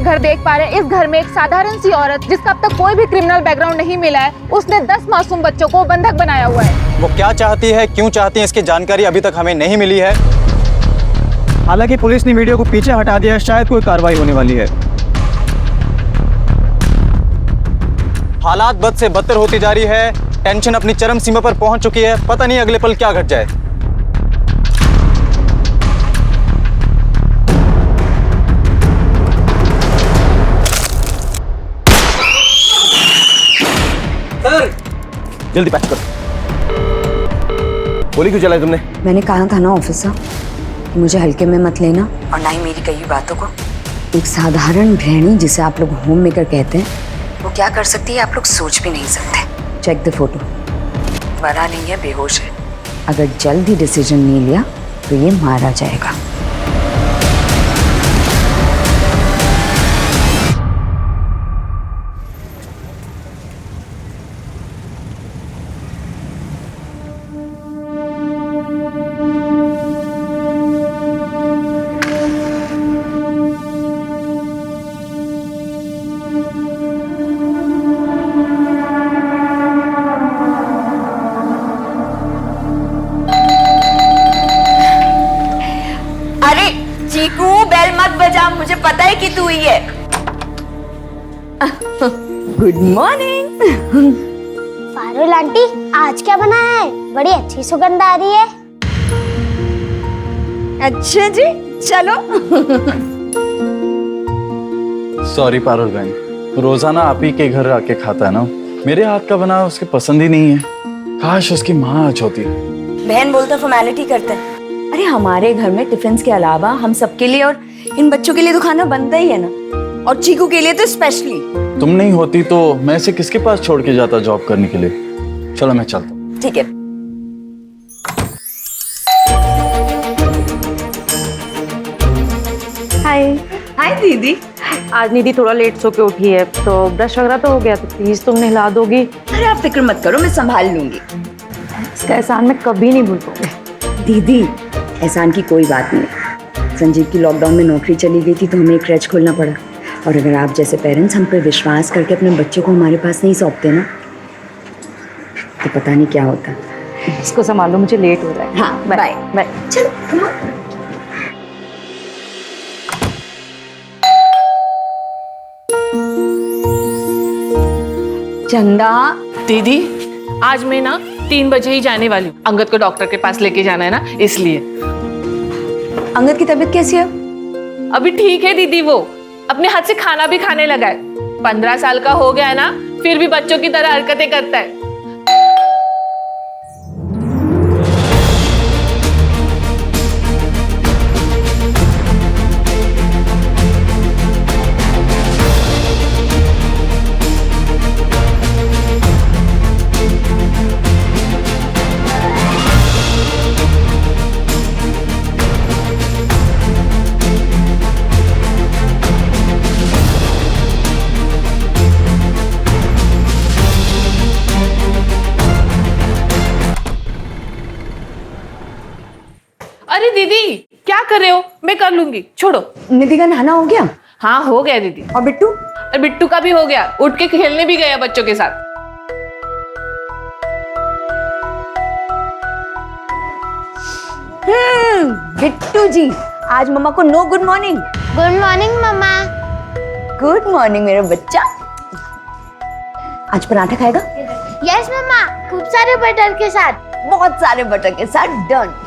घर देख पा रहे हैं, इस घर में एक साधारण सी औरत जिसका अब तक कोई भी क्रिमिनल बैकग्राउंड नहीं मिला है, उसने 10 मासूम बच्चों को बंधक बनाया हुआ है। वो क्या चाहती है, क्यों चाहती है, इसकी जानकारी अभी तक हमें नहीं मिली है। हालांकि पुलिस ने वीडियो को पीछे हटा दिया है, शायद कोई कार्रवाई होने वाली है। हालात बद से बदतर होती जा रही है, टेंशन अपनी चरम सीमा पर पहुंच चुकी है। पता नहीं अगले पल क्या घट जाए। जल्दी पैक करो। गोली क्यों चलाई तुमने? मैंने कहा था ना ऑफिसर कि मुझे हल्के में मत लेना और ना ही मेरी कई बातों को। एक साधारण गृहिणी जिसे आप लोग होम मेकर कहते हैं, वो क्या कर सकती है आप लोग सोच भी नहीं सकते। Check the photo. मरा नहीं है, बेहोश है। अगर जल्द ही डिसीजन नहीं लिया तो ये मारा जाएगा। चीकू, बेल मत बजा, मुझे पता है कि तू ही है। Good morning. पारुल आंटी, आज क्या बना है? बड़ी अच्छी सुगंध आ रही है। अच्छा जी, चलो। सॉरी पारुल बहन, रोजाना आप ही के घर आके खाता है ना, मेरे हाथ का बना उसकी पसंद ही नहीं है। काश उसकी माँ आज होती। बहन बोलता फॉर्मेलिटी करते हैं। अरे हमारे घर में टिफिन के अलावा हम सबके लिए और इन बच्चों के लिए तो खाना बनता ही है ना, और चीकू के लिए तो स्पेशली। तुम नहीं होती तो मैं इसे किसके पास छोड़ के जाता जॉब करने के लिए। चलो मैं चलता हूँ। ठीक है। हाय। हाय दीदी। आज निधि थोड़ा लेट सो के उठी है, तो ब्रश वगैरह तो हो गया, तो प्लीज तुम नहला दोगी। अरे आप फिक्र मत करो, मैं संभाल लूंगी। इसका एहसान मैं कभी नहीं भूल पाऊंगी। दीदी, एहसान की कोई बात नहीं। संजीव की लॉकडाउन में नौकरी चली गई थी तो हमें एक क्रच खोलना पड़ा, और अगर आप जैसे पेरेंट्स हम पर विश्वास करके अपने बच्चों को हमारे पास नहीं सौंपते ना, तो पता नहीं क्या होता। इसको संभालो, मुझे लेट हो रहा है। हाँ, बाय बाय। चलो come on। चंदा दीदी, आज मैं ना 3 बजे ही जाने वाली हूँ। अंगद को डॉक्टर के पास लेके जाना है ना, इसलिए। अंगद की तबीयत कैसी है? अभी ठीक है दीदी, वो अपने हाथ से खाना भी खाने लगा है। 15 साल का हो गया है ना, फिर भी बच्चों की तरह हरकतें करता है। अरे दीदी, क्या कर रहे हो? मैं कर लूंगी, छोड़ो। निधि का नहाना हो गया? हाँ हो गया दीदी। और बिट्टू? और बिट्टू का भी हो गया, उठ के खेलने भी गया बच्चों के साथ। बिट्टू जी, आज मम्मा को नो गुड मॉर्निंग। गुड मॉर्निंग मम्मा। गुड मॉर्निंग मेरा बच्चा। आज पराठा खाएगा? यस मम्मा, खूब सारे बटर के साथ। बहुत सारे बटर के साथ। डन।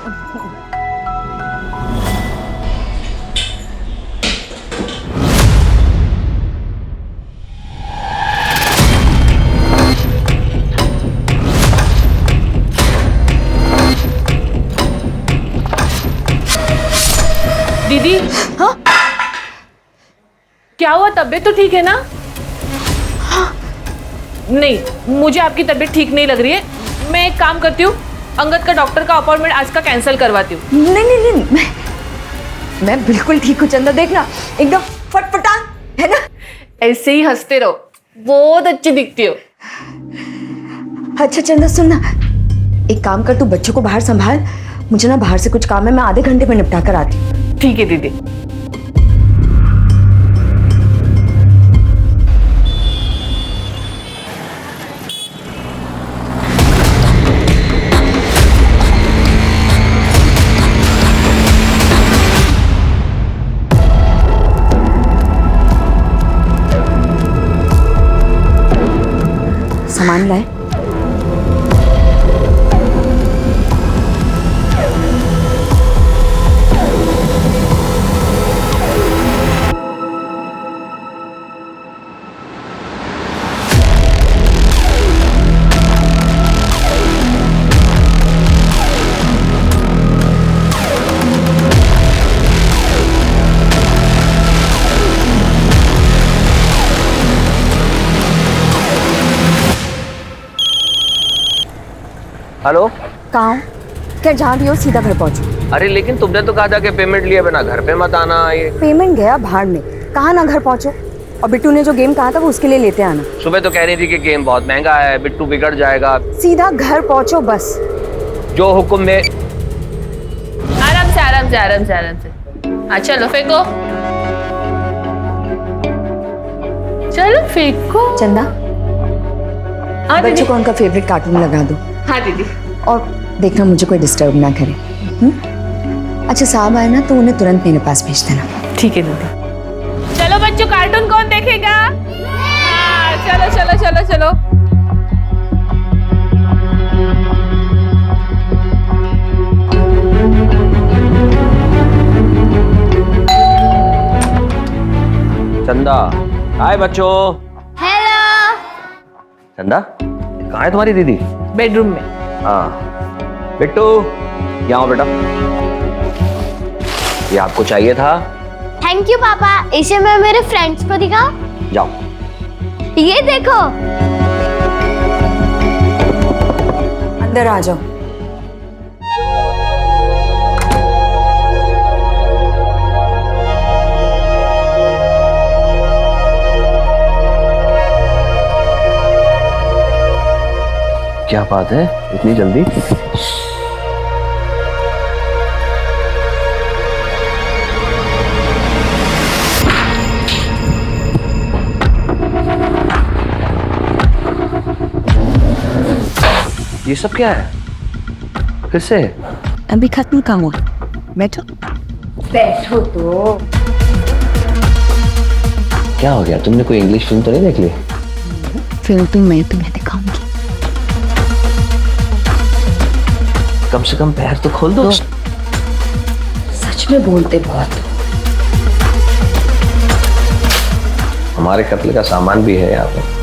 दीदी, हाँ? क्या हुआ? तबीयत तो ठीक है ना? हाँ? नहीं, मुझे आपकी तबीयत ठीक नहीं लग रही है। मैं एक काम करती हूँ, अंगद का डॉक्टर का अपॉइंटमेंट आज का कैंसिल करवाती हूँ। नहीं नहीं नहीं, मैं बिल्कुल ठीक हूँ चंदा, देखना एकदम फटफटा है ना। ऐसे ही हंसते रहो, बहुत अच्छी दिखती हो। अच्छा चंदा सुनना, एक काम कर, तू बच्चों को बाहर संभाल, मुझे ना बाहर से कुछ काम है, मैं आधे घंटे में निपटा कर आती हूँ। ठीक है दीदी। हेलो, कहाँ हो? क्या जहाँ भी हो सीधा घर पहुँचो। अरे लेकिन तुमने तो कहा था कि पेमेंट लिए बिना घर पे मत आना। ये पेमेंट गया भाड़ में, कहाँ ना घर पहुँचो। और बिट्टू ने जो गेम कहा था वो उसके लिए लेते आना। सुबह तो कह रही थी कि गेम बहुत महंगा है, बिट्टू बिगड़ जाएगा। सीधा घर पहुँचो बस। जो हुक्म में। आराम से आराम से आराम से आराम से। हाँ चलो फेंको, चलो फेंको। चंदा, हाँ दीदी। बच्चों को उनका फेवरेट कार्टून लगा दो। हाँ दीदी। और देखना मुझे कोई डिस्टर्ब ना करे। अच्छा साहब आए ना तो उन्हें तुरंत मेरे पास भेज देना। ठीक है दीदी। चलो बच्चों, कार्टून कौन देखेगा? हाँ, चलो चलो चलो चलो। चंदा, हाय बच्चों। हेलो। चंदा, कहाँ है तुम्हारी दीदी? बेडरूम में। हाँ, बिट्टू यहाँ आओ बेटा। ये आपको चाहिए था। थैंक यू पापा, इसे मैं मेरे फ्रेंड्स को दिखाऊं? जाओ। ये देखो। अंदर आ जाओ। क्या बात है, इतनी जल्दी? ये सब क्या है? फिर से? अभी खत्म काम हुआ। बैठो। बैठो तो। क्या हो गया? तुमने कोई इंग्लिश फिल्म तो नहीं देख ली? फिल्म तो मैं तुम्हें दिखाऊंगी। कम से कम पैर तो खोल दो। सच में बोलते बहुत। हमारे कत्ल का सामान भी है यहाँ पे।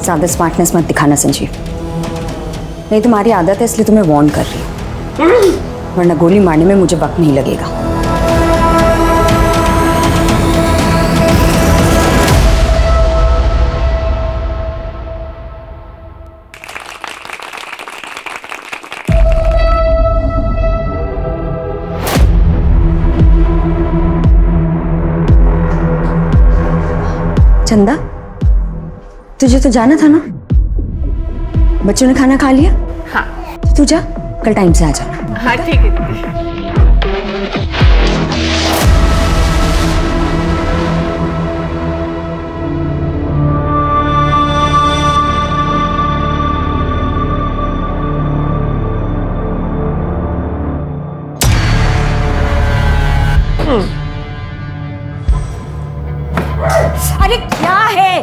ज्यादा स्मार्टनेस मत दिखाना संजीव, नहीं तुम्हारी आदत है इसलिए तुम्हें वार्न कर रही हूँ, वरना गोली मारने में मुझे वक्त नहीं लगेगा। चंदा, तुझे तो जाना था ना? बच्चों ने खाना खा लिया? हाँ। तो तू जा, कल टाइम से आ जाना। हाँ ठीक है दीदी। अरे क्या है?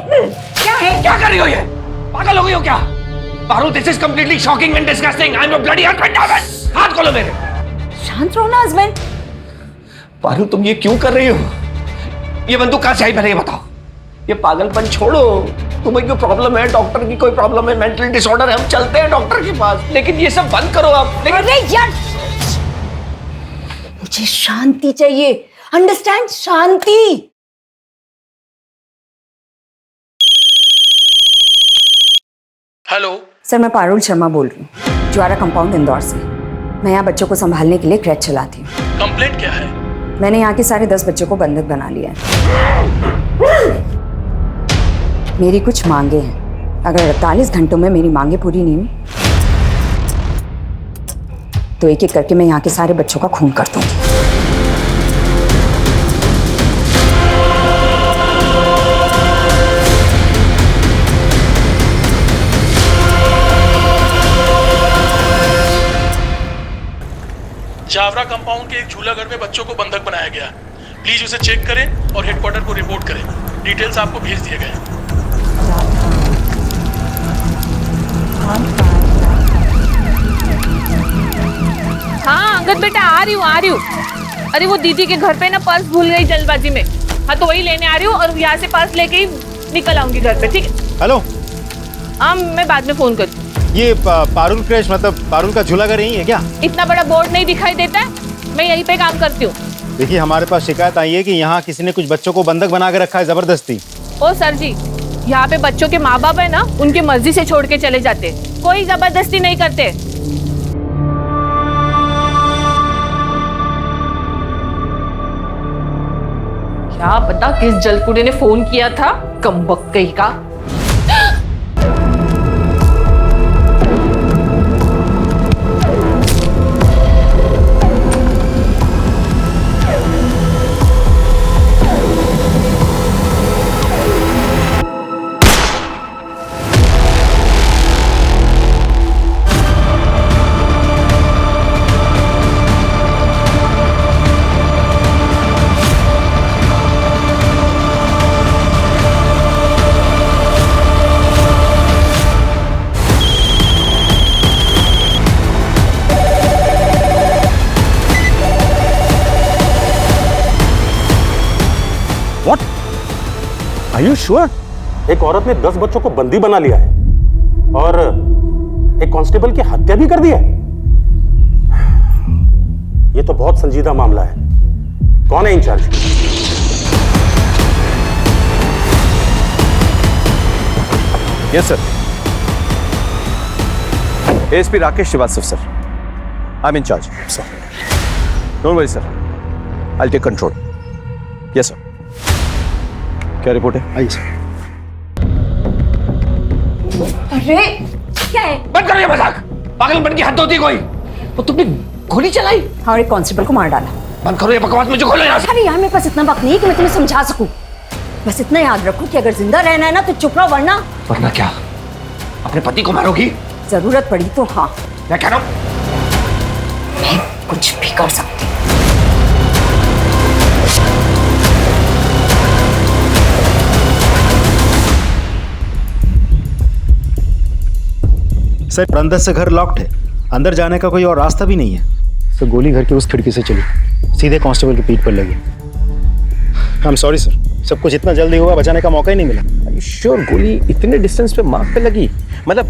क्या है? क्या कर रही हो ये? पागल हो गई हो क्या? Parul, this is completely shocking and disgusting. I am your bloody husband. हाथ खोलो मेरे। शांत रहो ना हस्बैंड। पारुल, तुम ये क्यों कर रही हो? ये बंदूक कहाँ से आई, पहले ये बताओ। ये पागलपन छोड़ो। तुम्हें कोई प्रॉब्लम है, डॉक्टर की कोई प्रॉब्लम है, मेंटल डिसऑर्डर है, हम चलते हैं डॉक्टर के पास। लेकिन ये सब बंद करो आप। अरे यार, मुझे शांति चाहिए। अंडरस्टैंड? शांति। हेलो सर, मैं पारुल शर्मा बोल रही हूँ, ज्वारा कंपाउंड इंदौर से। मैं यहाँ बच्चों को संभालने के लिए क्रैच चलाती हूँ। कंप्लेंट क्या है? मैंने यहाँ के सारे 10 बच्चों को बंधक बना लिया है। मेरी कुछ मांगे हैं, अगर 48 घंटों में मेरी मांगे पूरी नहीं हुई तो एक एक करके मैं यहाँ के सारे बच्चों का खून कर दूंगी। जावरा कंपाउंड के एक झूला घर में बच्चों को बंधक बनाया गया। प्लीज उसे चेक करें और हेडक्वार्टर को रिपोर्ट करें। डिटेल्स आपको भेज दिए गए। बेटा आ रही हूँ। अरे वो दीदी के घर पे ना पर्स भूल गई जल्दबाजी में। हाँ तो वही लेने आ रही हूँ और यहाँ से पर्स लेके ही निकल आऊंगी घर पे, ठीक है? हेलो। हाँ मैं बाद में फोन करती हूँ। ये पारुल क्रैश मतलब पारुल का झूला घर यही है क्या? इतना बड़ा बोर्ड नहीं दिखाई देता है, मैं यहीं पे काम करती हूँ। देखिए हमारे पास शिकायत आई है कि यहाँ किसी ने कुछ बच्चों को बंधक बना के रखा है जबरदस्ती। ओ सर जी, यहाँ पे बच्चों के माँ बाप है ना, उनकी मर्जी से छोड़ के चले जाते, कोई जबरदस्ती नहीं करते। क्या पता किस जलकुड़े ने फोन किया था, कमबख्त कहीं का। Are you sure? एक औरत ने 10 बच्चों को बंदी बना लिया है और एक कांस्टेबल की हत्या भी कर दी है। ये तो बहुत संजीदा मामला है। कौन है incharge? Yes sir, ASP Rakesh Shrivastava sir, I am incharge sir. Don't worry sir, I will take control. Yes sir. क्या रिपोर्ट है? आइए सर। अरे क्या है? बंद करो ये मजाक, पागलपन की हद होती है कोई। वो तुमने गोली चलाई और एक कांस्टेबल को मार डाला। बंद करो ये बकवास, मुझे खोलो यहाँ से। अरे यार मेरे पास इतना वक्त नहीं है कि मैं तुम्हें समझा सकूं। बस इतना याद रखो कि अगर जिंदा रहना है ना तो चुप रहो, वरना क्या अपने पति को मारोगी? जरूरत पड़ी तो हाँ, मैं कह रहा हूँ मैं कुछ भी कर सकती हूँ। सर अंदर से घर लॉक्ड है, अंदर जाने का कोई और रास्ता भी नहीं है। तो गोली घर की उस खिड़की से चली, सीधे कांस्टेबल की पीठ पर लगी। आई एम सॉरी सर, सब कुछ इतना जल्दी हुआ, बचाने का मौका ही नहीं मिला। श्योर गोली इतने डिस्टेंस पे मार्क पे लगी? मतलब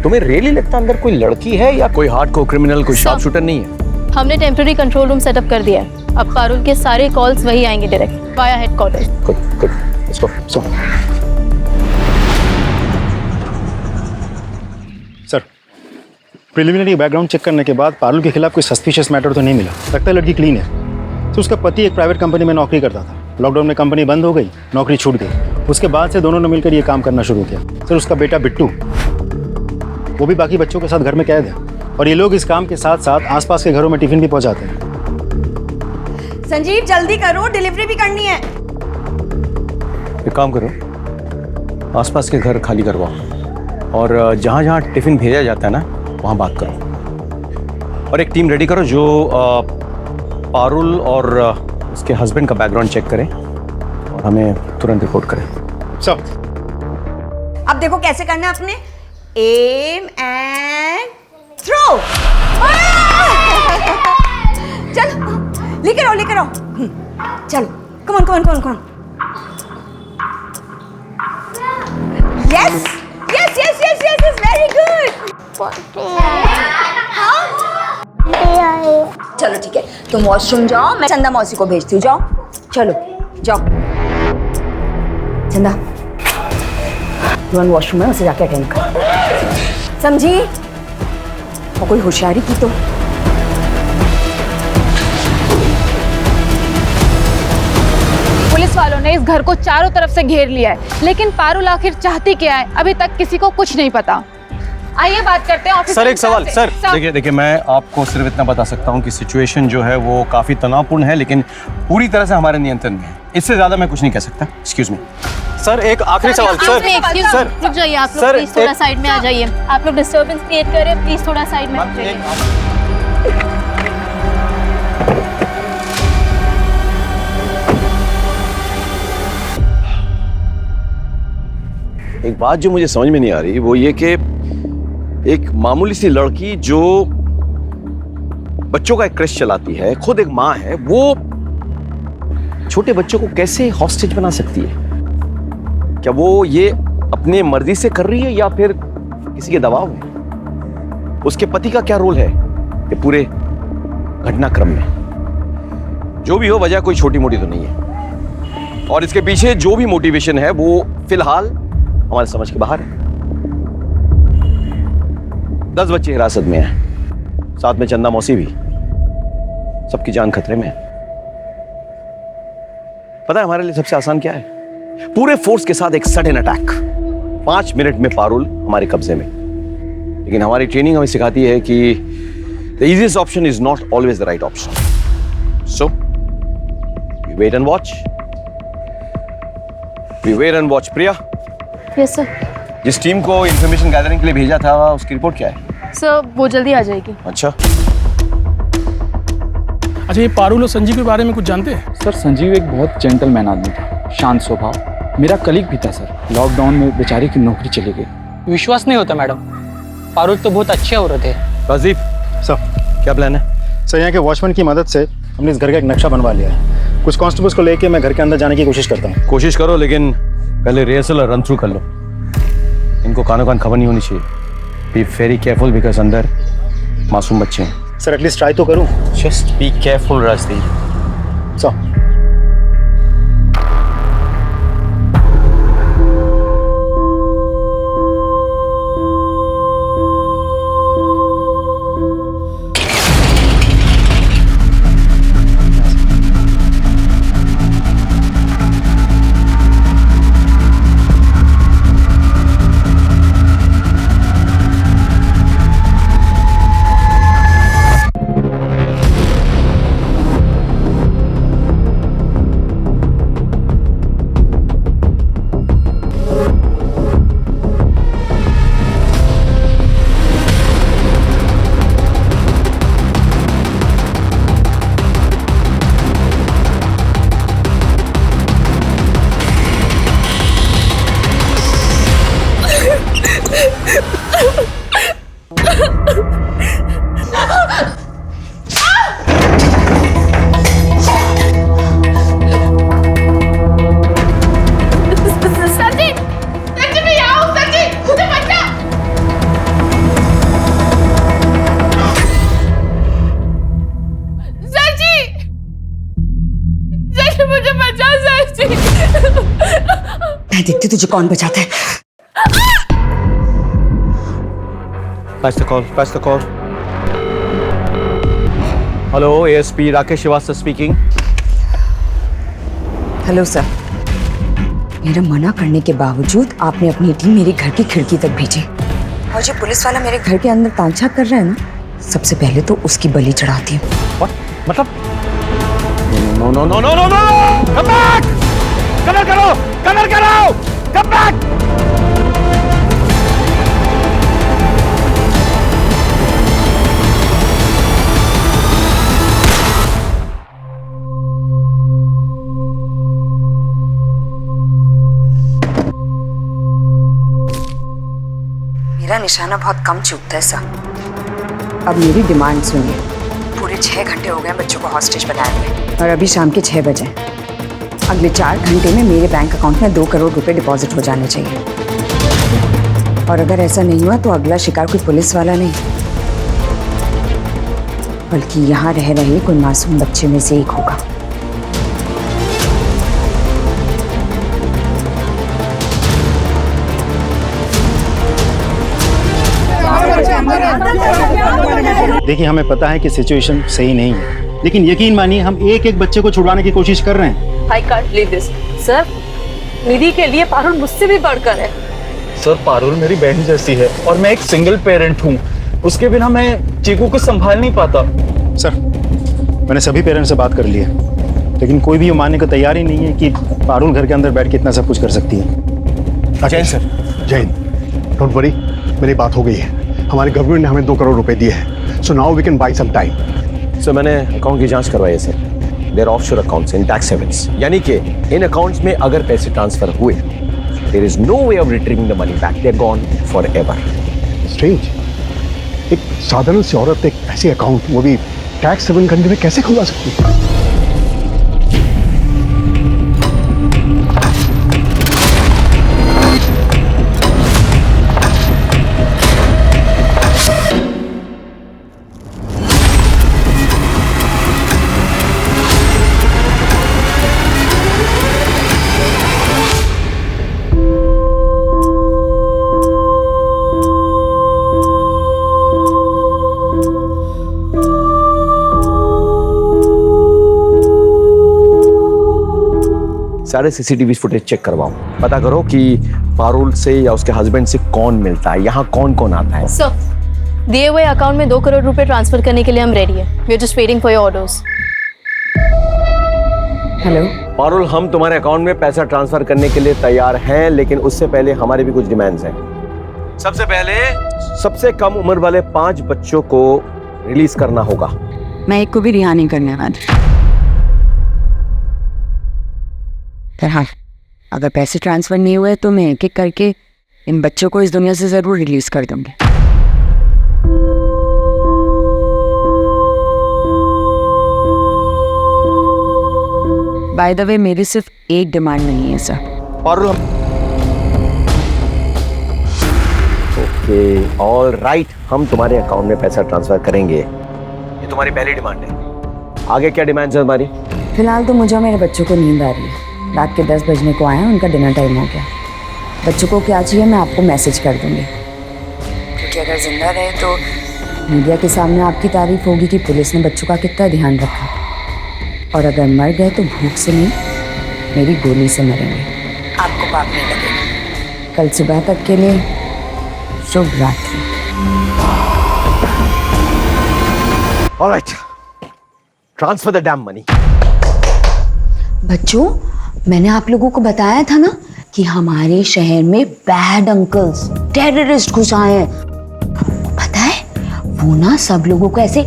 तुम्हें रियली लगता अंदर कोई लड़की है या कोई हार्डकोर क्रिमिनल, कोई शार्प शूटर नहीं है? हमने टेम्पररी कंट्रोल रूम सेटअप कर दिया है। अब पारुल के सारे कॉल्स वही आएंगे direct via headquarter. Good good, let's go. Sir preliminary background check करने के बाद पारुल के खिलाफ कोई सस्पिशियस मैटर तो नहीं मिला। लगता है लड़की क्लीन है। तो उसका पति एक प्राइवेट कंपनी में नौकरी करता था। लॉकडाउन में कंपनी बंद हो गई, नौकरी छूट गई। उसके बाद से दोनों ने मिलकर ये काम करना शुरू किया। सर उसका बेटा बिट्टू, वो भी बाकी बच्चों के साथ घर में कैद है और ये लोग इस काम के साथ साथ आसपास के घरों में टिफिन भी पहुंचाते हैं। संजीव जल्दी करो, डिलीवरी भी करनी है। एक काम करो, आसपास के घर खाली करवाओ और जहाँ जहाँ टिफिन भेजा जाता है ना वहाँ बात करो। और एक टीम रेडी करो जो पारुल और उसके हस्बैंड का बैकग्राउंड चेक करें और हमें तुरंत रिपोर्ट करें। सर अब देखो कैसे करना है अपने, एम एंड थ्रो। चलो लेकर आओ, लेकर आओ। चलो come on come on come on come on. Yes yes yes yes yes, very good. चलो ठीक है, तुम वॉशरूम जाओ, मैं चंदा मौसी को भेजती हूँ। जाओ चलो जाओ। चंदा तुरंत वॉशरूम है, उसे जाके अटेंड कर, समझी? और कोई होशियारी की तो। पुलिस वालों ने इस घर को चारों तरफ से घेर लिया है, लेकिन पारुल आखिर चाहती क्या है अभी तक किसी को कुछ नहीं पता। आइए बात करते हैं ऑफिसर। सर एक सवाल सर, देखिए देखिए मैं आपको सिर्फ इतना बता सकता हूँ कि सिचुएशन जो है वो काफी तनावपूर्ण है, लेकिन पूरी तरह से हमारे नियंत्रण में है। इससे ज्यादा मैं कुछ नहीं कह सकता। एक्सक्यूज मी सर, एक आखिरी सवाल। सर रुक जाइए आप लोग, प्लीज थोड़ा साइड में आ जाइए। आप लोग डिस्टर्बेंस क्रिएट कर रहे हैं, प्लीज थोड़ा साइड में आ जाइए। एक बात जो मुझे समझ में नहीं आ रही वो ये कि एक मामूली सी लड़की जो बच्चों का एक क्रश चलाती है, खुद एक माँ है, वो छोटे बच्चों को कैसे हॉस्टेज बना सकती है? क्या वो ये अपने मर्जी से कर रही है या फिर किसी के दबाव में? उसके पति का क्या रोल है ये पूरे घटनाक्रम में? जो भी हो, वजह कोई छोटी मोटी तो नहीं है, और इसके पीछे जो भी मोटिवेशन है वो फिलहाल हमारे समझ के बाहर है। 10 बच्चे हिरासत में हैं, साथ में चंदा मौसी भी, सबकी जान खतरे में है। पता है हमारे लिए सबसे आसान क्या है? पूरे फोर्स के साथ एक सडन अटैक, 5 मिनट में पारुल हमारे कब्जे में। लेकिन हमारी ट्रेनिंग हमें सिखाती है कि the easiest option is not always the right option. So we wait and watch, we wait and watch. Priya, yes sir. जिस टीम को इंफॉर्मेशन गैदरिंग के लिए भेजा था उसकी रिपोर्ट क्या है? सर वो जल्दी आ जाएगी। अच्छा, ये पारुल और संजीव के बारे में कुछ जानते हैं? सर संजीव एक बहुत जेंटलमैन आदमी था, शांत स्वभाव, मेरा कलीग भी था सर। लॉकडाउन में बेचारे की नौकरी चली गई। विश्वास नहीं होता मैडम, पारुल तो बहुत अच्छे औरत है। राजीव सर, क्या प्लान है? सर, यहाँ के वॉचमैन की मदद से हमने इस घर का एक नक्शा बनवा लिया है। कुछ कांस्टेबल्स को लेके मैं घर के अंदर जाने की कोशिश करता हूँ। कोशिश करो, लेकिन पहले रिहर्सल और रन थ्रू कर लो। इनको कानों कान खबर नहीं होनी चाहिए। बी वेरी केयरफुल बिकॉज अंदर मासूम बच्चे हैं। सर एटलीस्ट ट्राई तो करूँ। Just be careful Rajdeep. Sir मैं देखती तुझे कौन बचाता है। Patch the call, patch the call. Hello, ASP Rakesh Shrivastava speaking. Hello sir, मेरा मना करने के बावजूद आपने अपनी टीम मेरे घर की खिड़की तक भेजी, और जो पुलिस वाला मेरे घर के अंदर तांछाक कर रहा है ना, सबसे पहले तो उसकी बलि चढ़ाती हूँ। मतलब? No, no, no, no, no, no! Come back! Cover करो! कवर करो! Come back! मेरा निशाना बहुत कम चूकता है सर। अब मेरी डिमांड सुनिए। पूरे 6 घंटे हो गए बच्चों को हॉस्टेज बनाए हुए, और अभी शाम के 6 बजे। अगले 4 घंटे में मेरे बैंक अकाउंट में 2 करोड़ रुपए डिपॉजिट हो जाने चाहिए, और अगर ऐसा नहीं हुआ तो अगला शिकार कोई पुलिस वाला नहीं, बल्कि यहाँ रह रहे कोई मासूम बच्चे में से एक होगा। देखिए, हमें पता है कि सिचुएशन सही नहीं है, लेकिन यकीन मानिए हम एक एक बच्चे को छुड़वाने की कोशिश कर रहे हैं। I can't believe this. Sir, Nidhi के लिए पारुल मुझसे भी बढ़कर है। सर, पारुल मेरी बहन जैसी है और मैं एक सिंगल पेरेंट हूँ। उसके बिना मैं चीकू को संभाल नहीं पाता। सर, मैंने सभी पेरेंट्स से बात कर ली है, लेकिन कोई भी ये मानने को तैयार ही नहीं है कि पारुल घर के अंदर बैठ के इतना सब कुछ कर सकती है। Jain sir, Jain, don't worry, मेरी बात हो गई है। हमारे गवर्नमेंट ने हमें 2 करोड़ रुपए दिए हैं, so now we can buy some time. Sir, मैंने अकाउंट की जांच करवाई है sir. There offshore accounts in tax havens, यानी कि इन अकाउंट्स में अगर पैसे ट्रांसफर हुए, there is no way of retrieving the money back, they are gone forever. Strange, एक साधारण सी औरत एक ऐसे अकाउंट, वो भी टैक्स 7 घंटे में कैसे खुलवा सकती है? सारे सीसीटीवी फुटेज चेक करवाओ, पता करो कि पारुल से या उसके हस्बैंड से कौन मिलता है, यहाँ कौन कौन आता है। सर, दिए हुए अकाउंट में 2 करोड़ रुपए ट्रांसफर करने के लिए हम रेडी हैं। We are just waiting for your orders. Hello Parul, हम तुम्हारे अकाउंट में पैसा ट्रांसफर करने के लिए तैयार हैं, लेकिन उससे पहले हमारे भी कुछ डिमांड्स हैं। सबसे पहले सबसे कम उम्र वाले 5 बच्चों को रिलीज करना होगा। मैं एक को भी रिहा नहीं करने वाली। पर हाँ, अगर पैसे ट्रांसफर नहीं हुए तो मैं एक एक करके इन बच्चों को इस दुनिया से जरूर रिलीज कर दूंगी। बाय द वे, मेरी सिर्फ एक डिमांड नहीं है sir. Parul, okay, all right, हम तुम्हारे अकाउंट में पैसा ट्रांसफर करेंगे। ये तुम्हारी पहली डिमांड है। आगे क्या डिमांड्स है तुम्हारी? फिलहाल तो मुझे और मेरे बच्चों को नींद आ रही है। रात के 10 बजने को आए हैं, उनका डिनर टाइम हो गया। बच्चों को क्या चाहिए मैं आपको मैसेज कर दूंगी, क्योंकि अगर जिंदा रहे तो मीडिया के सामने आपकी तारीफ होगी कि पुलिस ने बच्चों का कितना ध्यान रखा, और अगर मर गए तो भूख से नहीं, मेरी गोली से मरेंगे। आपको पाप नहीं लगेगा। कल सुबह तक के लिए शुभ रात्रि। Alright, transfer the dam money. बच्चों, मैंने आप लोगों को बताया था ना कि हमारे शहर में बैड अंकल्स, टेररिस्ट घुस आए हैं। पता है, वो ना सब लोगों को ऐसे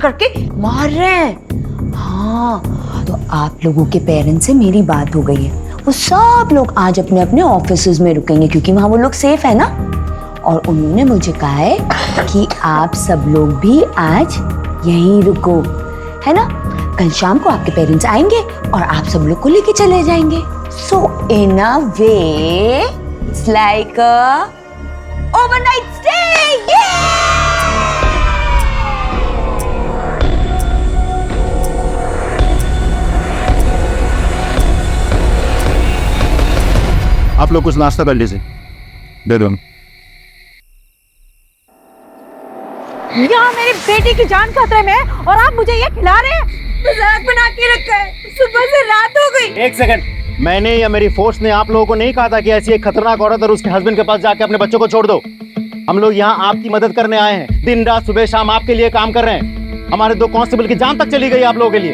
करके मार रहे हैं। हाँ, तो आप लोगों के पेरेंट्स से मेरी बात हो गई है। वो सब लोग आज अपने अपने ऑफिसेज में रुकेंगे, क्योंकि वहाँ वो लोग सेफ है ना। और उन्होंने मुझे कहा है कि आप सब लोग भी आज यहीं रुको, है ना। कल शाम को आपके पेरेंट्स आएंगे और आप सब लोग को लेके चले जाएंगे। So in a way it's like a overnight stay. आप लोग कुछ नाश्ता कर लीजिए, दे दो। यहाँ मेरी बेटी की जान खतरे में है और आप मुझे ये खिला रहे हैं? मजाक बना के रखा है, सुबह से रात हो गई। एक सेकंड, मैंने या मेरी फोर्स ने आप लोगों को नहीं कहा था कि ऐसी एक खतरनाक औरत और उसके हस्बैंड के पास जाके अपने बच्चों को छोड़ दो। हम लोग यहाँ आपकी मदद करने आए हैं। दिन रात सुबह शाम आपके लिए काम कर रहे हैं। हमारे 2 कांस्टेबल की जान तक चली गई आप लोगों के लिए।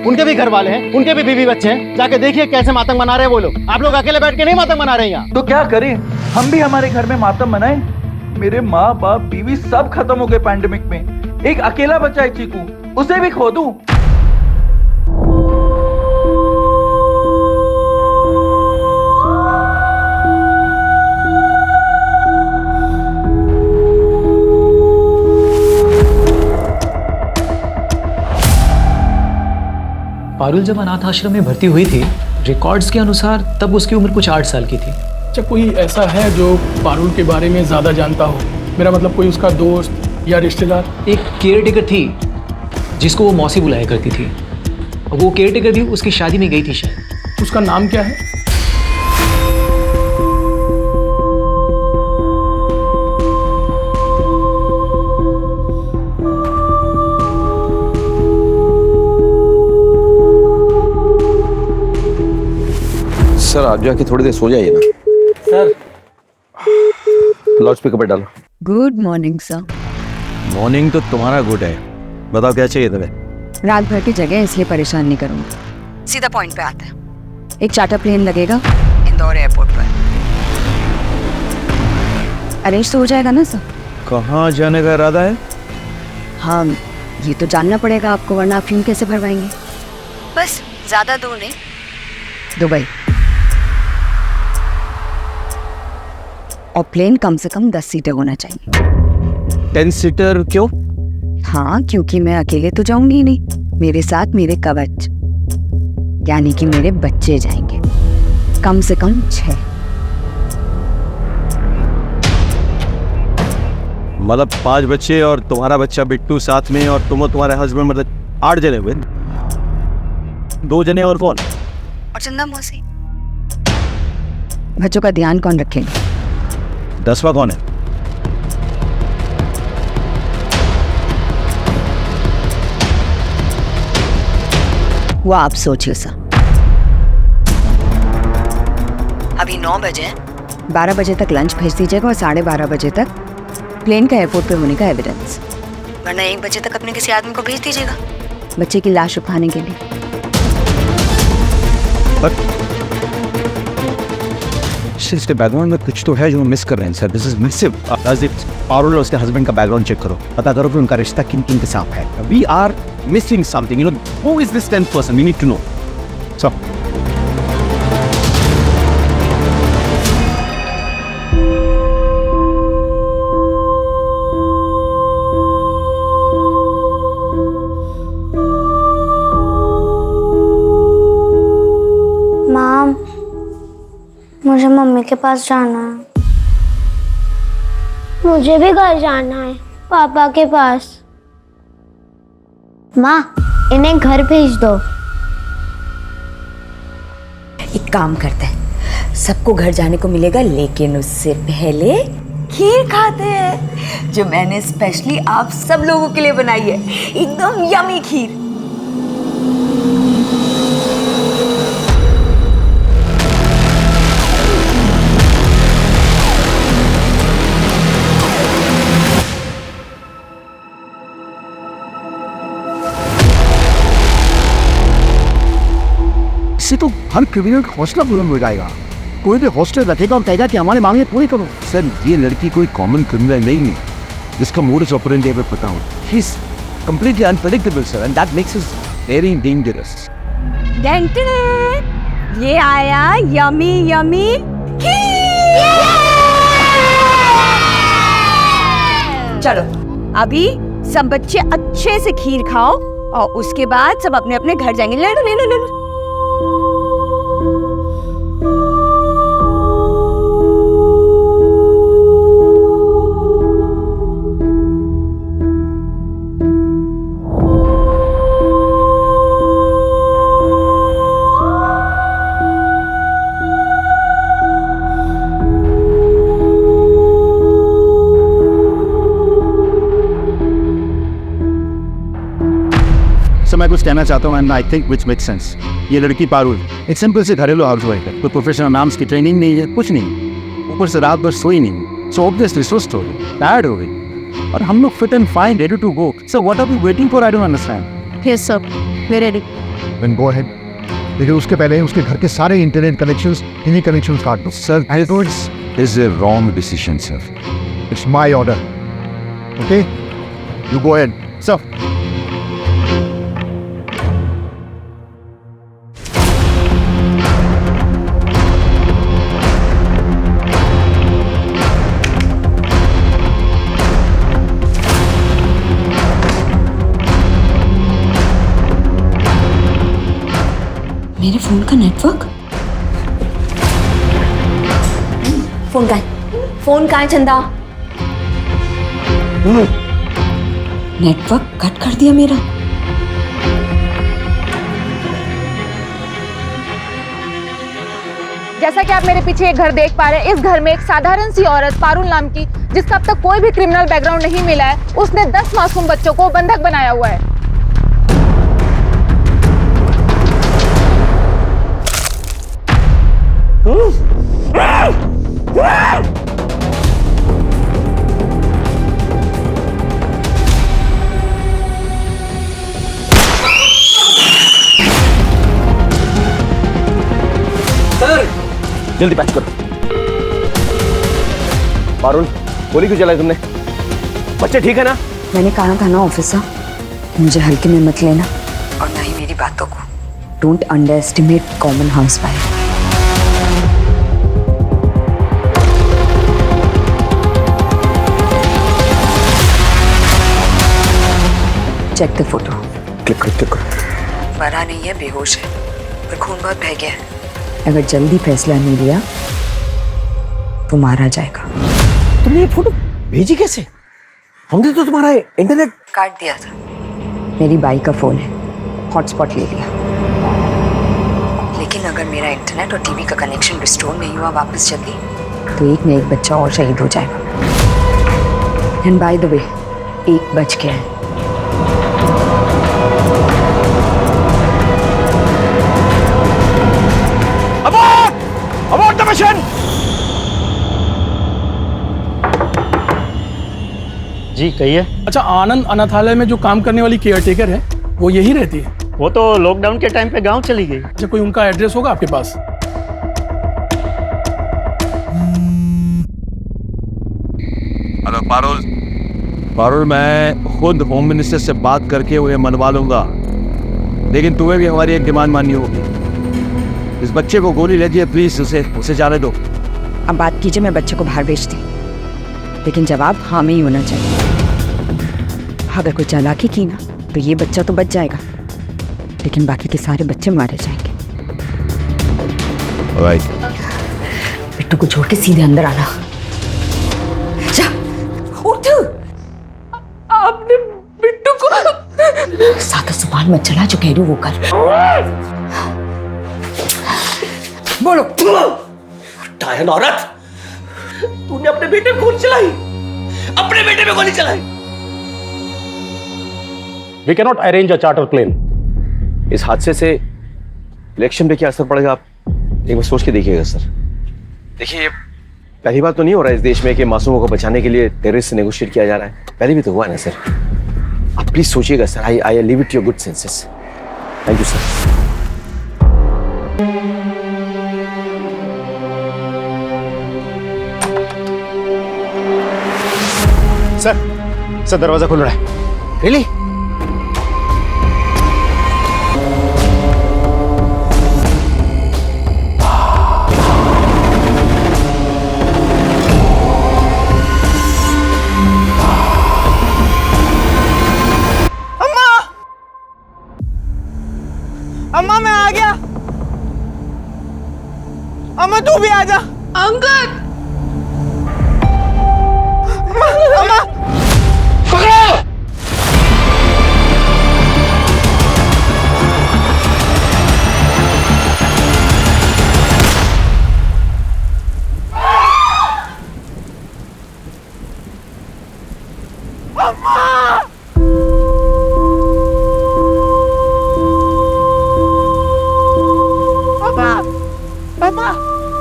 उनके भी घर वाले हैं, उनके भी बीवी बच्चे हैं। जाके देखिए कैसे मातम मना रहे हैं वो लोग। आप लोग अकेले बैठ के नहीं मातम मना रहे हैं यहाँ। तो क्या करें, हम भी हमारे घर में मातम मनाएं। मेरे माँ बाप बीवी सब खत्म हो गए पैंडेमिक में। एक अकेला बच्चा है चीकू, उसे भी खो दूं। पारुल जब अनाथ आश्रम में भर्ती हुई थी, रिकॉर्ड्स के अनुसार तब उसकी उम्र कुछ 8 साल की थी। अच्छा, कोई ऐसा है जो पारुल के बारे में ज़्यादा जानता हो? मेरा मतलब कोई उसका दोस्त या रिश्तेदार? एक केयर टेकर थी जिसको वो मौसी बुलाया करती थी। वो केयर टेकर भी उसकी शादी में गई थी शायद। उसका नाम क्या है? सर, आप जाके थोड़ी देर सो जाइए ना। सर, लाउड स्पीकर पे डालो। Good morning sir. मॉर्निंग तो तुम्हारा गुड है, बताओ क्या चाहिए तुम्हें? रात भर की जगह इसलिए परेशान नहीं करूंगी, सीधा पॉइंट पे आता है। एक चार्टर प्लेन लगेगा इंदौर एयरपोर्ट पर। अरेंज तो हो जाएगा ना सर? कहाँ जाने का इरादा है? हाँ, ये तो जानना पड़ेगा आपको, वरना आप फीम कैसे भरवाएंगे। बस ज्यादा दूर नहीं, दुबई। और प्लेन कम से कम 10 सीटर होना चाहिए। 10 सीटर क्यों? हाँ, क्योंकि मैं अकेले तो जाऊंगी ही नहीं, मेरे साथ मेरे कवच यानी कि मेरे बच्चे जाएंगे, कम से कम 6। मतलब 5 बच्चे और तुम्हारा बच्चा बिट्टू साथ में, और तुम और तुम्हारे हस्बैंड, मतलब 8 जने हुए। 2 जने और कौन? और चंदा मौसी। बच्चों का ध्यान कौन रखेगा? 10वां कौन है? वो आप सोचिए सर। अभी 9 बजे, 12 बजे तक लंच भेज दीजिएगा और 12:30 बजे तक प्लेन का एयरपोर्ट पे होने का एविडेंस, वरना 1 बजे तक अपने किसी आदमी को भेज दीजिएगा बच्चे की लाश उठाने के लिए। इसके बैकग्राउंड में कुछ तो है जो मिस कर रहे हैं sir. This is massive. Parul और उसके हस्बैंड का बैकग्राउंड चेक करो, पता करो कि उनका रिश्ता किन किन के साथ है। We are missing something, you know. Who is this 10th person? We need to know. So mom, मुझे मम्मी के पास जाना है। मुझे भी घर जाना है, पापा के पास। माँ, इन्हें घर भेज दो। एक काम करते हैं, सबको घर जाने को मिलेगा, लेकिन उससे पहले खीर खाते हैं जो मैंने स्पेशली आप सब लोगों के लिए बनाई है। एकदम यमी खीर। इससे तो हर क्रिमिनल का हौसला बुलंद हो जाएगा। कोई भी हॉस्टल रखेगा और कहेगा कि हमारी मांगे पूरी करो। सर, ये लड़की कोई कॉमन क्रिमिनल नहीं है जिसका मोडस ऑपरेंडी हमें पता हो। He is completely unpredictable sir, and that makes us very dangerous. ये आया यमी यमी चलो अभी सब बच्चे अच्छे से खीर खाओ और उसके बाद सब अपने अपने घर जाएंगे। ले लो ले लो ले लो। मैं कुछ कहना चाहता हूँ, and I think which make sense. ये लड़की पारुल एक सिंपल से घरेलू हाउस वाइफ है, कोई प्रोफेशनल नाम्स की ट्रेनिंग नहीं है, कुछ नहीं। ऊपर से रात भर सोई नहीं, सो ऑब्वियसली सुस्त हो गई, टायर्ड हो गई, और हम लोग fit and fine, ready to go. So what are we waiting for? I don't understand. Yes sir, we ready. Then go ahead, लेकिन उसके पहले उसके घर के सारे इंटरनेट कनेक्शंस, टीवी कनेक्शंस काट दो। Sir, I think it's a wrong decision sir. It's my order, okay? You go ahead sir. मेरे फोन का नेटवर्क? फोन कहाँ है? फोन कहाँ है चंदा? नेटवर्क कट कर दिया मेरा। जैसा कि आप मेरे पीछे एक घर देख पा रहे हैं, इस घर में एक साधारण सी औरत पारुल नाम की, जिसका अब तक कोई भी क्रिमिनल बैकग्राउंड नहीं मिला है, उसने 10 मासूम बच्चों को बंधक बनाया हुआ है। जल्दी पैक करो। पारुल, गोली क्यों चलाई तुमने? बच्चे ठीक है ना? मैंने कहा था ना ऑफिसर, मुझे हल्के में मत लेना और ना ही मेरी बातों को। Don't underestimate common housewife. Check the photo. Click करो। मरा नहीं है, बेहोश है, पर खून बहुत बह गया है। अगर जल्दी फैसला नहीं लिया तो मारा जाएगा। तुमने ये फोटो भेजी कैसे? हमने तो तुम्हारा इंटरनेट काट दिया था। मेरी बाई का फोन है, हॉटस्पॉट ले लिया। लेकिन अगर मेरा इंटरनेट और टीवी का कनेक्शन रिस्टोर नहीं हुआ वापस जल्दी, तो एक न एक बच्चा और शहीद हो जाएगा। एंड बाय द वे, 1 बज गया है। Abort the mission. जी कहिए। अच्छा, आनंद अनाथालय में जो काम करने वाली केयरटेकर है वो यही रहती है? वो तो लॉकडाउन के टाइम पे गांव चली गई। अच्छा, कोई उनका एड्रेस होगा आपके पास? हेलो पारुल, मैं खुद होम मिनिस्टर से बात करके उन्हें मनवा लूंगा, लेकिन तुम्हें भी हमारी एक डिमांड माननी होगी। इस बच्चे को गोली लगी, प्लीज उसे जाने दो। अब बात कीजिए, मैं बच्चे को बाहर भेजती, लेकिन जवाब हाँ में ही होना चाहिए। अगर कोई चालाकी की ना तो ये बच्चा तो बच जाएगा, लेकिन बाकी के सारे बच्चे मारे जाएंगे। बिट्टू को छोड़ के सीधे अंदर आना। जा, उठ। आपने बिट्टू को सादा जुबान मत चला, जो कह रही वो कर। बोलो। डायन औरत, तूने अपने बेटे पे गोली चलाई, अपने बेटे पे गोली चलाई। We can not arrange a charter plane. इस हादसे से इलेक्शन पे क्या असर पड़ेगा, आप एक बार सोच के देखिएगा सर। देखिए, पहली बात तो नहीं हो रहा है इस देश में कि मासूमों को बचाने के लिए टेररिस्ट से नेगोशिएट किया जा रहा है। पहले भी तो हुआ ना सर। आप प्लीज सोचिएगा sir. I leave it your good senses. Thank you sir. Sir दरवाजा खुल रहा है। रियली? अम्मा मैं आ गया। अम्मा तू भी आ जा। अंकल। अम्मा पकड़ो।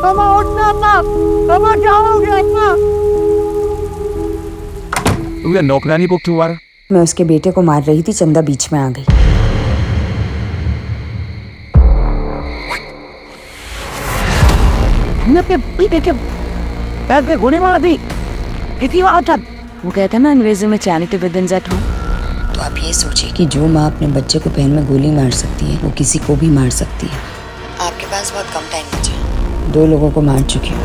अम्मा उठना। अम्मा क्या हो गया? अम्मा तुमने नौकरानी को क्यों मारा? मैं उसके बेटे को मार रही थी, चंदा बीच में आ गई। पैर पे गोली मार दी। कितनी बात था? वो कहता है ना अंग्रेजी में चैरिटी विदिन एट होम। तो आप ये सोचिए कि जो माँ अपने बच्चे को पैर में गोली मार सकती है, वो किसी को भी मार सकती है। आपके पास बहुत कम टाइम बचा है। 2 लोगों को मार चुकी हूँ,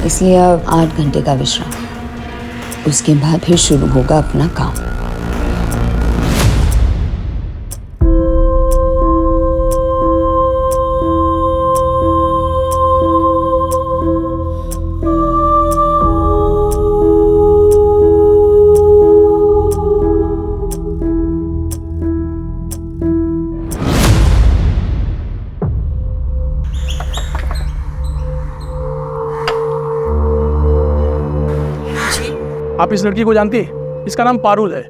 इसलिए अब 8 घंटे का विश्राम। उसके बाद फिर शुरू होगा अपना काम। आप इस लड़की को जानती है? इसका नाम पारुल है।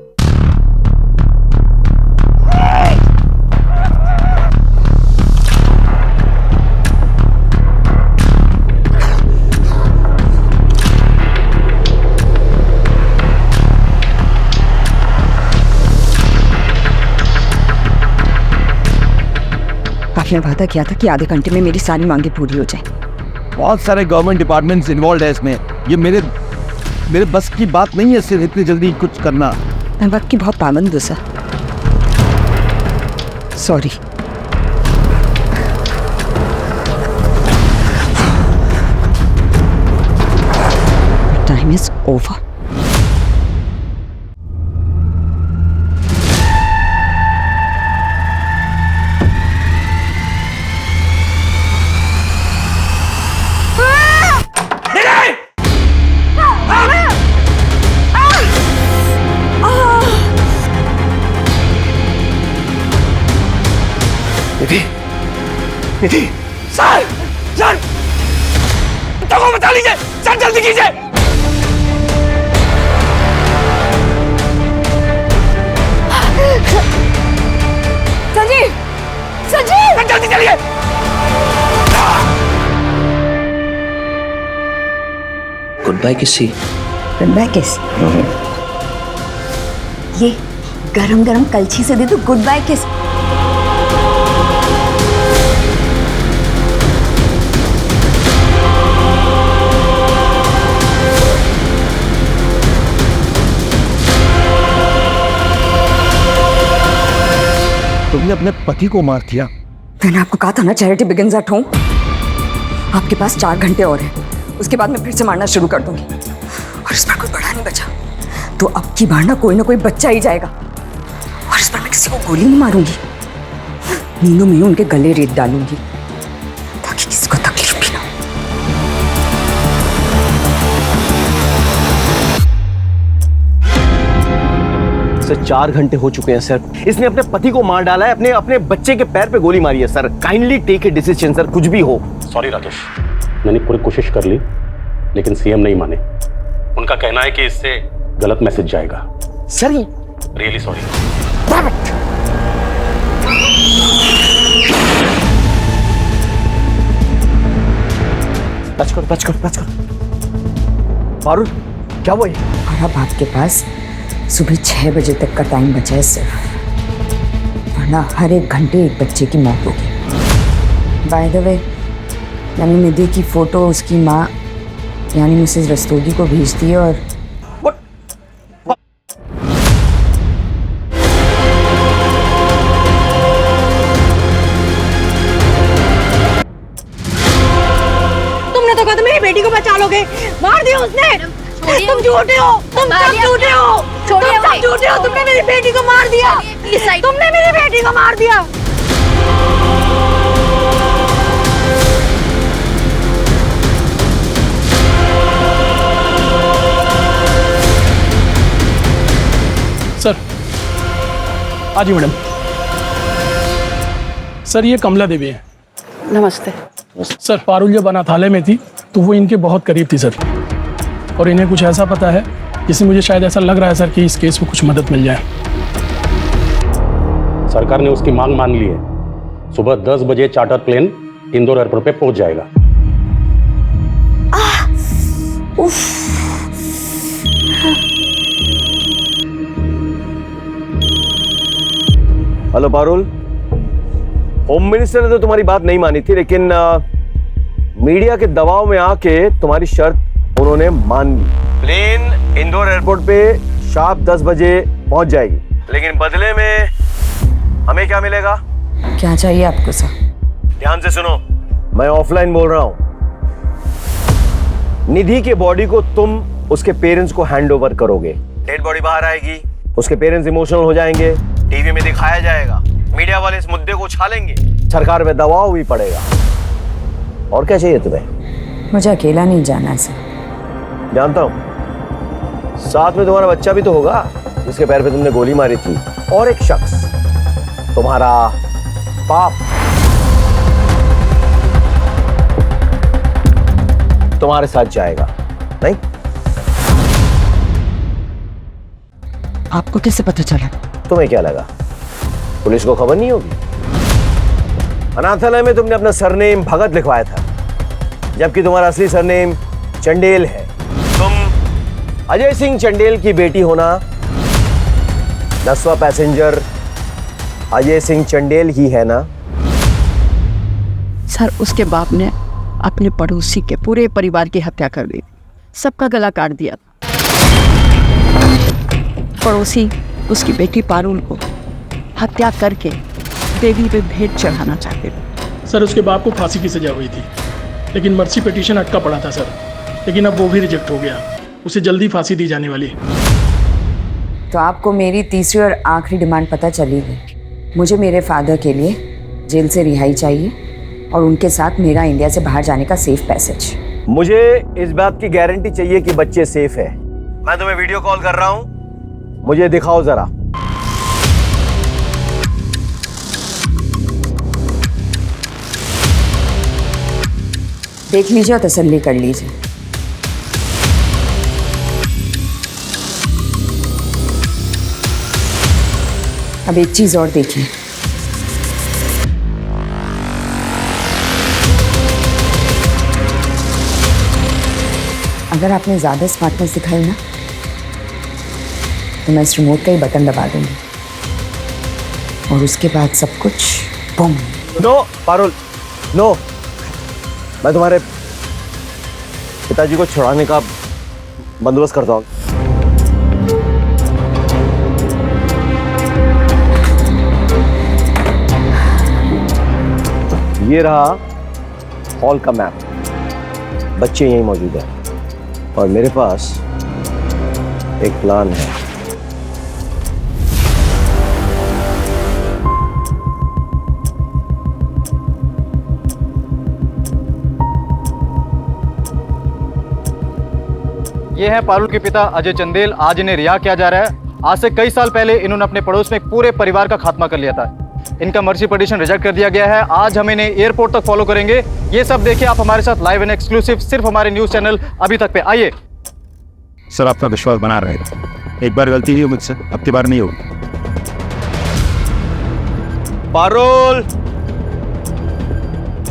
आपने वादा किया था कि आधे घंटे में मेरी सारी मांगे पूरी हो जाए। बहुत सारे गवर्नमेंट डिपार्टमेंट्स इन्वॉल्व है इसमें। ये मेरे बस की बात नहीं है सिर्फ इतनी जल्दी कुछ करना। मैं वक्त की बहुत पाबंद हूँ sir. Sorry. Time is over. Nidhi sir sir को बचा लीजिए सर, जल्दी कीजिए। संजीव संजीव जल्दी चलिए। गुड बाय किसी। गुड बाय किस। ये गरम गरम कलछी से दे दो गुड बाय किस। तुमने अपने पति को मार दिया। मैंने आपको कहा था ना चैरिटी बिगिंस एट होम। आपके पास 4 घंटे और हैं, उसके बाद मैं फिर से मारना शुरू कर दूंगी। और इस बार कोई बड़ा नहीं बचा तो अब की बार ना कोई बच्चा ही जाएगा। और इस बार मैं किसी को गोली नहीं मारूंगी, नींदों में उनके गले रेत डालूंगी ताकि किसी को तकलीफ भी ना हो। सर 4 घंटे हो चुके हैं सर। इसने अपने पति को मार डाला है, अपने बच्चे के पैर पे गोली मारी है sir. Kindly take a decision sir, कुछ भी हो। सॉरी राकेश, मैंने पूरी कोशिश कर ली लेकिन सीएम नहीं माने। उनका कहना है कि इससे गलत मैसेज जाएगा। Sir really sorry. टच करो। पारुल क्या हुआ? और अब आपके पास सुबह 6 बजे तक का टाइम बचा है सिर्फ, वरना हर 1 घंटे एक बच्चे की मौत होगी। बाय द वे, मैंने निधि की फोटो उसकी माँ यानी मिसेज रस्तोगी को भेज दी है। और तुमने तो कहा था मेरी बेटी को बचा लोगे, मार दिया उसने। तुम झूठे हो, तुम सब झूठे हो, तुम सब झूठे हो। तुमने मेरी बेटी को मार दिया, तुमने मेरी बेटी को मार दिया। सर आजी मैडम। सर ये कमला देवी है। नमस्ते। सर पारुल जब अनाथालय में थी तो वो इनके बहुत करीब थी सर, और इन्हें कुछ ऐसा पता है जिससे मुझे शायद ऐसा लग रहा है सर कि इस केस में कुछ मदद मिल जाए। सरकार ने उसकी मांग मान ली है। सुबह 10 बजे चार्टर प्लेन इंदौर एयरपोर्ट पे पहुंच जाएगा। हेलो पारुल, होम मिनिस्टर ने तो तुम्हारी बात नहीं मानी थी, लेकिन मीडिया के दबाव में आके तुम्हारी शर्त उन्होंने मान ली। प्लेन इंदौर एयरपोर्ट पे शार्प 10 बजे पहुंच जाएगी, लेकिन बदले में हमें क्या मिलेगा? क्या चाहिए आपको सर? ध्यान से सुनो, मैं ऑफलाइन बोल रहा हूं। निधि के बॉडी को तुम उसके पेरेंट्स को हैंड ओवर करोगे। डेड बॉडी बाहर आएगी, उसके पेरेंट्स इमोशनल हो जाएंगे, टीवी में दिखाया जाएगा, मीडिया वाले इस मुद्दे को उछालेंगे, सरकार में दबाव भी पड़ेगा। और क्या चाहिए तुम्हें? मुझे अकेला नहीं जाना है सर। जानता हूं, साथ में तुम्हारा बच्चा भी तो होगा जिसके पैर पे तुमने गोली मारी थी, और एक शख्स तुम्हारा बाप तुम्हारे साथ जाएगा। नहीं? आपको कैसे पता चला? तुम्हें क्या लगा पुलिस को खबर नहीं होगी? अनाथालय में तुमने अपना सरनेम भगत लिखवाया था, जबकि तुम्हारा असली सरनेम चंडेल है। तुम अजय सिंह चंडेल की बेटी होना, 10वां पैसेंजर अजय सिंह चंडेल ही है ना? सर उसके बाप ने अपने पड़ोसी के पूरे परिवार की हत्या कर दी, सबका गला काट दिया। पड़ोसी उसकी बेटी पारुल को हत्या करके देवी पे भेंट चढ़ाना चाहते थे। सर उसके बाप को फांसी की सजा हुई थी, लेकिन मर्सी पिटीशन अटका पड़ा था सर, लेकिन अब वो भी रिजेक्ट हो गया। उसे जल्दी फांसी दी जाने वाली है। तो आपको मेरी तीसरी और आखिरी डिमांड पता चली है। मुझे मेरे फादर के लिए जेल से रिहाई चाहिए और उनके साथ मेरा इंडिया से बाहर जाने का सेफ पैसेज। मुझे इस बात की गारंटी चाहिए कि बच्चे सेफ है। मैं तुम्हें वीडियो कॉल कर रहा हूं, मुझे दिखाओ जरा। देख लीजिए और तसल्ली कर लीजिए। अब एक चीज और देखिए, अगर आपने ज्यादा स्मार्टनेस दिखाई ना तो मैं इस रिमोट का ही बटन दबा दूंगी और उसके बाद सब कुछ बूम। नो पारुल, नो, मैं तुम्हारे पिताजी को छुड़ाने का बंदोबस्त करता हूँ। ये रहा हॉल का मैप, बच्चे यहीं मौजूद हैं और मेरे पास एक प्लान है। ये है पारुल के पिता अजय चंदेल। आज इन्हें रिहा किया जा रहा है। आज से कई साल पहले इन्होंने अपने पड़ोस में एक पूरे परिवार का खात्मा कर लिया था। इनका मर्सी पिटीशन रिजेक्ट कर दिया गया है। आज हम इन्हें एयरपोर्ट तक फॉलो करेंगे। ये सब देखिए आप हमारे साथ लाइव एंड एक्सक्लूसिव सिर्फ हमारे न्यूज चैनल अभी तक पे। आइए सर, आपका विश्वास बना रहेगा। एक बार गलती हुई मुझसे, अब की बार नहीं होगी। पारुल,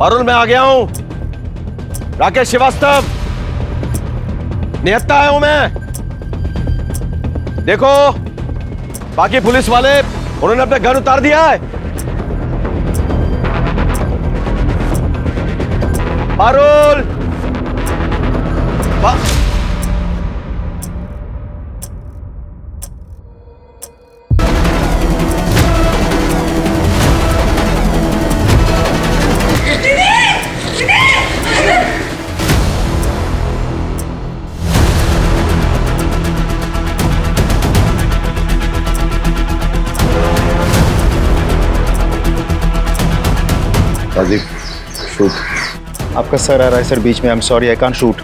पारुल मैं आ गया हूं। राकेश श्रीवास्तव, निहत्ता आया हूं मैं। देखो बाकी पुलिस वाले उन्होंने अपने गन उतार दिया है। पारुल, शूट। आपका सर आ रहा है सर बीच में। I am sorry, I can't shoot.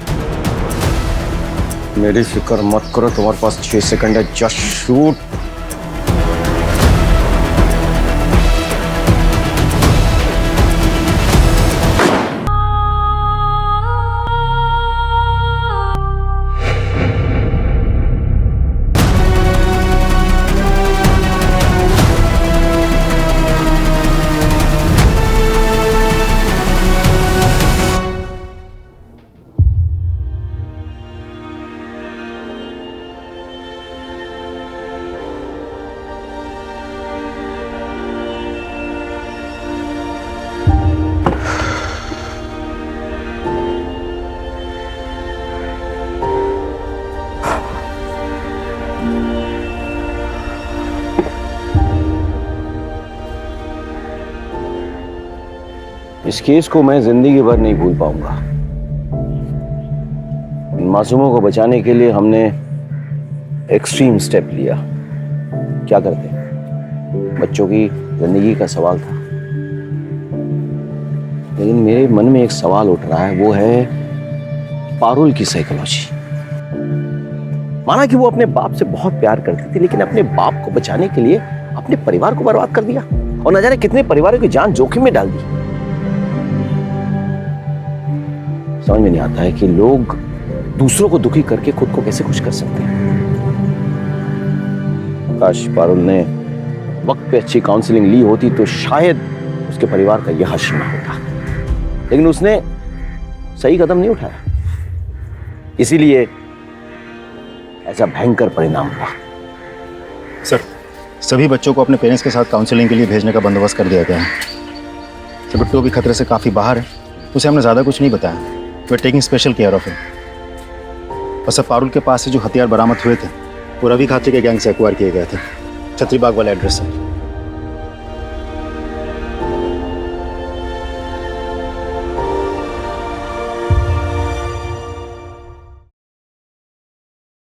मेरी फिक्र मत करो, तुम्हारे पास 6 सेकंड है। Just shoot. इस केस को मैं जिंदगी भर नहीं भूल पाऊंगा। इन मासूमों को बचाने के लिए हमने एक्सट्रीम स्टेप लिया। क्या करते, बच्चों की जिंदगी का सवाल था। लेकिन मेरे मन में एक सवाल उठ रहा है, वो है पारुल की साइकोलॉजी। माना कि वो अपने बाप से बहुत प्यार करती थी, लेकिन अपने बाप को बचाने के लिए अपने परिवार को बर्बाद कर दिया और न जाने कितने परिवारों की जान जोखिम में डाल दी। समझ में नहीं आता है कि लोग दूसरों को दुखी करके खुद को कैसे खुश कर सकते हैं। काश पारुल ने वक्त पे अच्छी काउंसलिंग ली होती तो शायद उसके परिवार का यह हश्र ना होता, लेकिन उसने सही कदम नहीं उठाया, इसीलिए ऐसा भयंकर परिणाम हुआ। सर, सभी बच्चों को अपने पेरेंट्स के साथ काउंसलिंग के लिए भेजने का बंदोबस्त कर दिया गया है। सर, बिट्टू भी खतरे से काफ़ी बाहर है, उसे हमने ज़्यादा कुछ नहीं बताया। We are taking special care of him. और सर, पारुल के पास से जो हथियार बरामद हुए थे वो रवि खाची के गैंग से एक्वायर किए गए थे। छतरीबाग वाला एड्रेस है।